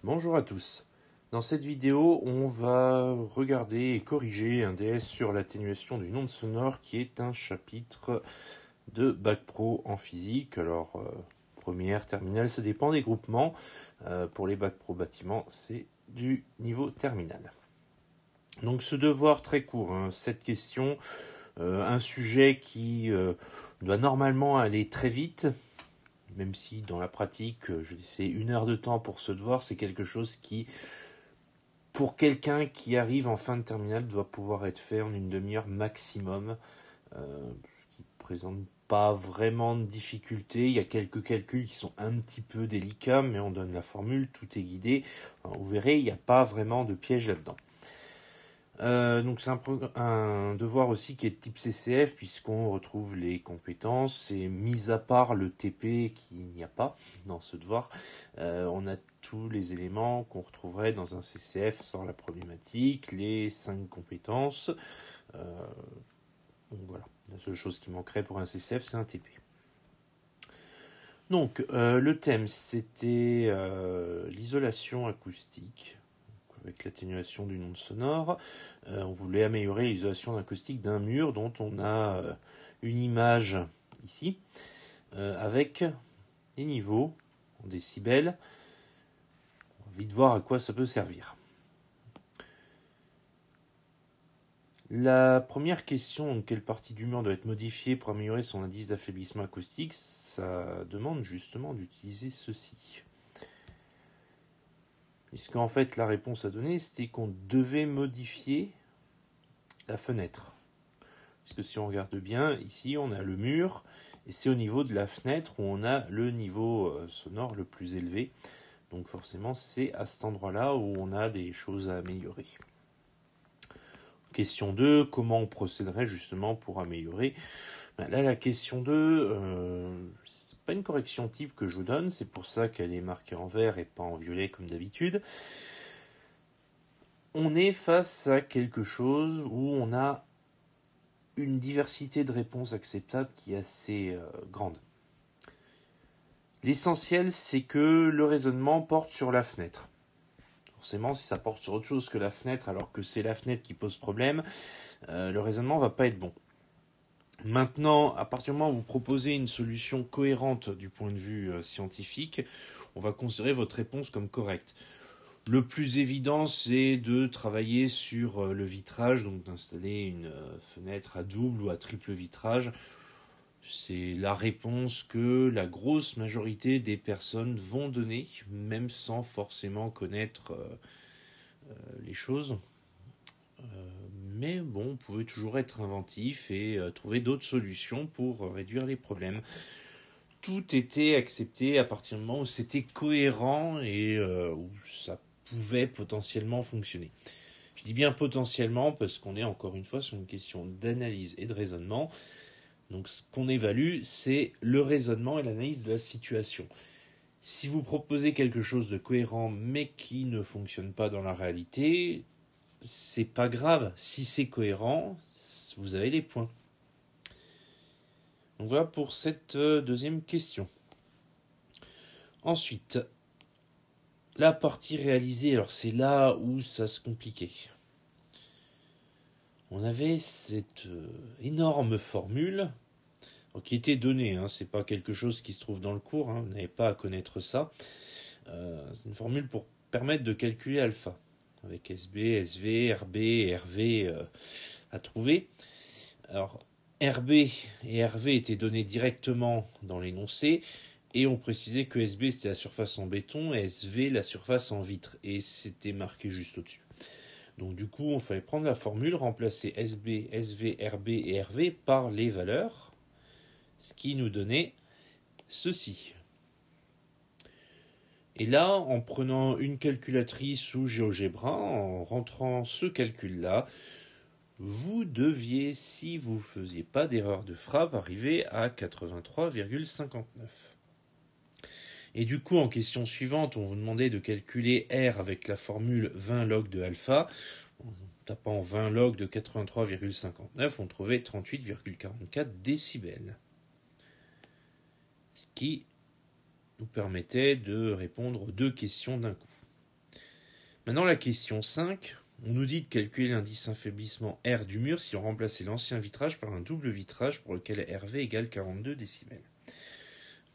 Bonjour à tous. Dans cette vidéo, on va regarder et corriger un DS sur l'atténuation d'une onde sonore qui est un chapitre de Bac Pro en physique. Alors, première, terminale, ça dépend des groupements. Pour les Bac Pro bâtiments, c'est du niveau terminal. Donc ce devoir très court, hein, cette question, un sujet qui doit normalement aller très vite, même si dans la pratique, je laissais 1 heure de temps pour ce devoir, c'est quelque chose qui, pour quelqu'un qui arrive en fin de terminale, doit pouvoir être fait en une demi-heure maximum, ce qui ne présente pas vraiment de difficulté. Il y a quelques calculs qui sont un petit peu délicats, mais on donne la formule, tout est guidé. Alors, vous verrez, il n'y a pas vraiment de piège là-dedans. Donc c'est un devoir aussi qui est de type CCF, puisqu'on retrouve les compétences, et mis à part le TP qu'il n'y a pas dans ce devoir, on a tous les éléments qu'on retrouverait dans un CCF sans la problématique, les 5 compétences. Donc voilà, la seule chose qui manquerait pour un CCF, c'est un TP. Donc le thème, c'était l'isolation acoustique avec l'atténuation d'une onde sonore. On voulait améliorer l'isolation acoustique d'un mur dont on a une image ici, avec des niveaux en décibels. On va vite voir à quoi ça peut servir. La première question, donc, quelle partie du mur doit être modifiée pour améliorer son indice d'affaiblissement acoustique, ça demande justement d'utiliser ceci. Puisqu'en fait, la réponse à donner, c'était qu'on devait modifier la fenêtre. Puisque si on regarde bien, ici, on a le mur, et c'est au niveau de la fenêtre où on a le niveau sonore le plus élevé. Donc forcément, c'est à cet endroit-là où on a des choses à améliorer. Question 2, comment on procéderait justement pour améliorer ? Là, la question 2, c'est pas une correction type que je vous donne, c'est pour ça qu'elle est marquée en vert et pas en violet comme d'habitude. On est face à quelque chose où on a une diversité de réponses acceptables qui est assez grande. L'essentiel, c'est que le raisonnement porte sur la fenêtre. Forcément, si ça porte sur autre chose que la fenêtre, alors que c'est la fenêtre qui pose problème, le raisonnement ne va pas être bon. Maintenant, à partir du moment où vous proposez une solution cohérente du point de vue scientifique, on va considérer votre réponse comme correcte. Le plus évident, c'est de travailler sur le vitrage, donc d'installer une fenêtre à double ou à triple vitrage. C'est la réponse que la grosse majorité des personnes vont donner, même sans forcément connaître les choses. Mais bon, vous pouvez toujours être inventif et trouver d'autres solutions pour réduire les problèmes. Tout était accepté à partir du moment où c'était cohérent et où ça pouvait potentiellement fonctionner. Je dis bien potentiellement parce qu'on est encore une fois sur une question d'analyse et de raisonnement. Donc ce qu'on évalue, c'est le raisonnement et l'analyse de la situation. Si vous proposez quelque chose de cohérent mais qui ne fonctionne pas dans la réalité, c'est pas grave. Si c'est cohérent, vous avez les points. Donc voilà pour cette deuxième question. Ensuite, la partie réalisée, alors c'est là où ça se compliquait. On avait cette énorme formule qui était donnée, hein, c'est pas quelque chose qui se trouve dans le cours, hein, vous n'avez pas à connaître ça. C'est une formule pour permettre de calculer alpha, avec SB, SV, RB et RV à trouver. Alors, RB et RV étaient donnés directement dans l'énoncé, et on précisait que SB c'était la surface en béton, et SV la surface en vitre, et c'était marqué juste au-dessus. Donc du coup, on fallait prendre la formule, remplacer SB, SV, RB et RV par les valeurs, ce qui nous donnait ceci. Et là, en prenant une calculatrice ou GeoGebra, en rentrant ce calcul-là, vous deviez, si vous ne faisiez pas d'erreur de frappe, arriver à 83,59. Et du coup, en question suivante, on vous demandait de calculer R avec la formule 20 log de alpha. En tapant 20 log de 83,59, on trouvait 38,44 décibels. Ce qui nous permettait de répondre aux deux questions d'un coup. Maintenant, la question 5, on nous dit de calculer l'indice affaiblissement R du mur si on remplaçait l'ancien vitrage par un double vitrage pour lequel RV égale 42 décibels.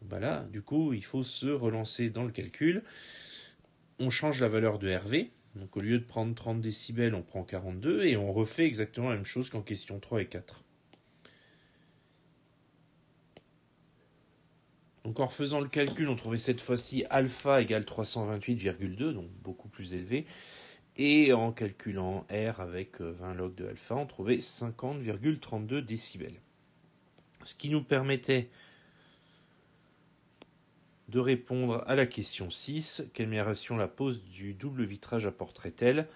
Ben là, du coup, il faut se relancer dans le calcul. On change la valeur de RV. Donc au lieu de prendre 30 décibels, on prend 42 et on refait exactement la même chose qu'en question 3 et 4. Donc en refaisant le calcul, on trouvait cette fois-ci alpha égale 328,2, donc beaucoup plus élevé. Et en calculant R avec 20 log de alpha, on trouvait 50,32 décibels. Ce qui nous permettait de répondre à la question 6, quelle amélioration la pose du double vitrage apporterait-elle ?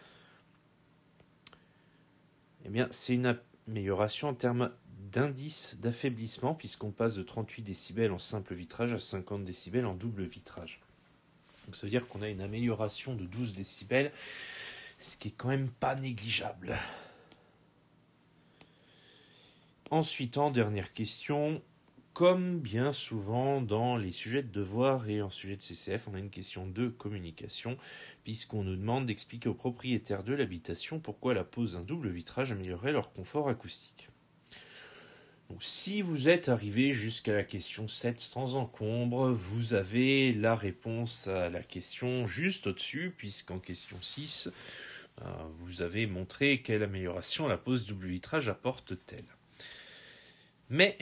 Eh bien, c'est une amélioration en termes d'indice d'affaiblissement, puisqu'on passe de 38 décibels en simple vitrage à 50 décibels en double vitrage. Donc ça veut dire qu'on a une amélioration de 12 décibels, ce qui est quand même pas négligeable. Ensuite, en dernière question, comme bien souvent dans les sujets de devoir et en sujet de CCF, on a une question de communication, puisqu'on nous demande d'expliquer aux propriétaires de l'habitation pourquoi la pose d'un double vitrage améliorerait leur confort acoustique. Donc, si vous êtes arrivé jusqu'à la question 7 sans encombre, vous avez la réponse à la question juste au-dessus, puisqu'en question 6, vous avez montré quelle amélioration la pose double vitrage apporte-t-elle. Mais,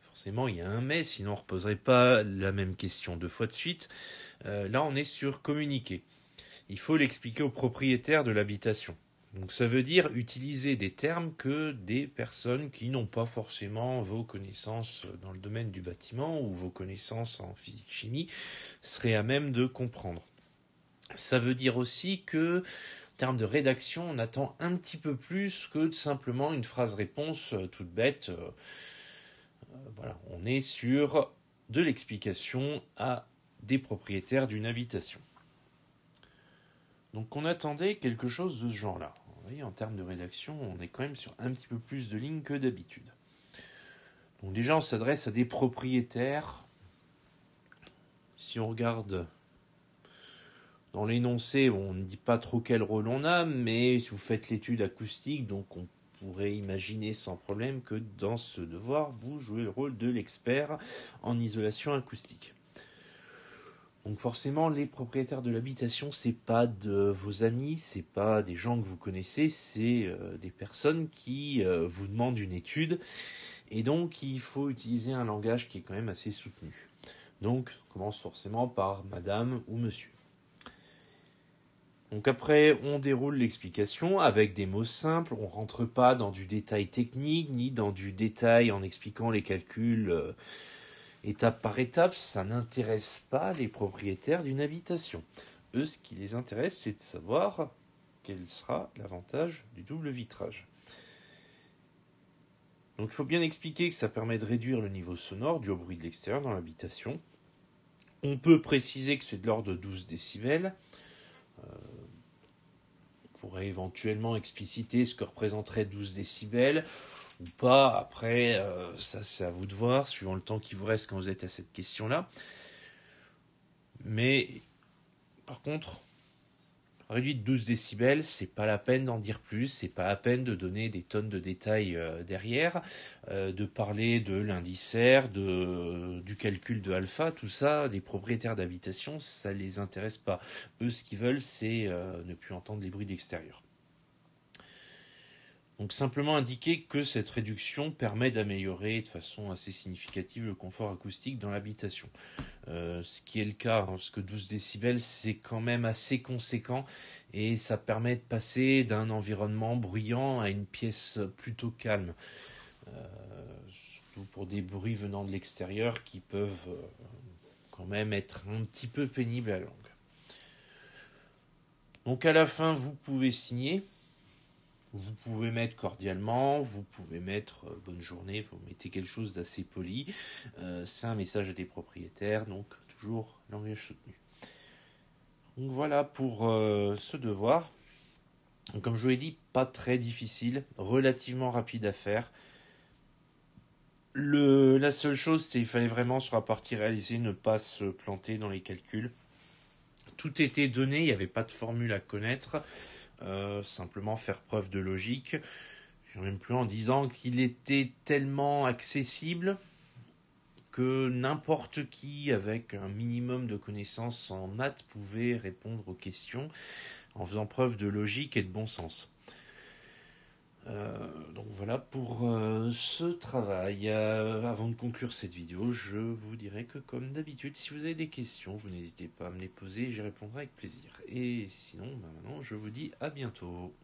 forcément il y a un mais, sinon on ne reposerait pas la même question deux fois de suite. Là on est sur communiquer. Il faut l'expliquer aux propriétaires de l'habitation. Donc ça veut dire utiliser des termes que des personnes qui n'ont pas forcément vos connaissances dans le domaine du bâtiment ou vos connaissances en physique-chimie seraient à même de comprendre. Ça veut dire aussi que, en termes de rédaction, on attend un petit peu plus que simplement une phrase-réponse toute bête. Voilà, on est sur de l'explication à des propriétaires d'une habitation. Donc on attendait quelque chose de ce genre-là. Vous voyez, en termes de rédaction, on est quand même sur un petit peu plus de lignes que d'habitude. Donc déjà, on s'adresse à des propriétaires. Si on regarde dans l'énoncé, on ne dit pas trop quel rôle on a, mais si vous faites l'étude acoustique, donc on pourrait imaginer sans problème que dans ce devoir, vous jouez le rôle de l'expert en isolation acoustique. Donc forcément, les propriétaires de l'habitation, c'est pas de vos amis, c'est pas des gens que vous connaissez, c'est des personnes qui vous demandent une étude, et donc il faut utiliser un langage qui est quand même assez soutenu. Donc on commence forcément par madame ou monsieur. Donc après, on déroule l'explication avec des mots simples, on rentre pas dans du détail technique, ni dans du détail en expliquant les calculs étape par étape, ça n'intéresse pas les propriétaires d'une habitation. Eux, ce qui les intéresse, c'est de savoir quel sera l'avantage du double vitrage. Donc il faut bien expliquer que ça permet de réduire le niveau sonore dû au bruit de l'extérieur dans l'habitation. On peut préciser que c'est de l'ordre de 12 décibels. On pourrait éventuellement expliciter ce que représenterait 12 décibels ou pas. Après, ça c'est à vous de voir, suivant le temps qui vous reste quand vous êtes à cette question-là. Mais, par contre, réduit de 12 décibels, c'est pas la peine d'en dire plus, c'est pas la peine de donner des tonnes de détails derrière, de parler de l'indice R, du calcul de alpha, tout ça, des propriétaires d'habitation, ça les intéresse pas. Eux, ce qu'ils veulent, c'est ne plus entendre les bruits d'extérieur. Donc simplement indiquer que cette réduction permet d'améliorer de façon assez significative le confort acoustique dans l'habitation. Ce qui est le cas, hein, parce que 12 décibels c'est quand même assez conséquent et ça permet de passer d'un environnement bruyant à une pièce plutôt calme. Surtout pour des bruits venant de l'extérieur qui peuvent quand même être un petit peu pénibles à la longue. Donc à la fin vous pouvez signer. Vous pouvez mettre cordialement, vous pouvez mettre bonne journée, vous mettez quelque chose d'assez poli. C'est un message à des propriétaires, donc toujours langage soutenu. Donc voilà pour ce devoir. Donc, comme je vous l'ai dit, pas très difficile, relativement rapide à faire. La seule chose, c'est qu'il fallait vraiment sur la partie réalisée ne pas se planter dans les calculs. Tout était donné, il n'y avait pas de formule à connaître, simplement faire preuve de logique. Je ne même plus en disant qu'il était tellement accessible que n'importe qui, avec un minimum de connaissances en maths, pouvait répondre aux questions en faisant preuve de logique et de bon sens. Donc voilà pour ce travail. Avant de conclure cette vidéo, je vous dirai que comme d'habitude, si vous avez des questions, vous n'hésitez pas à me les poser, j'y répondrai avec plaisir. Et sinon, maintenant, je vous dis à bientôt.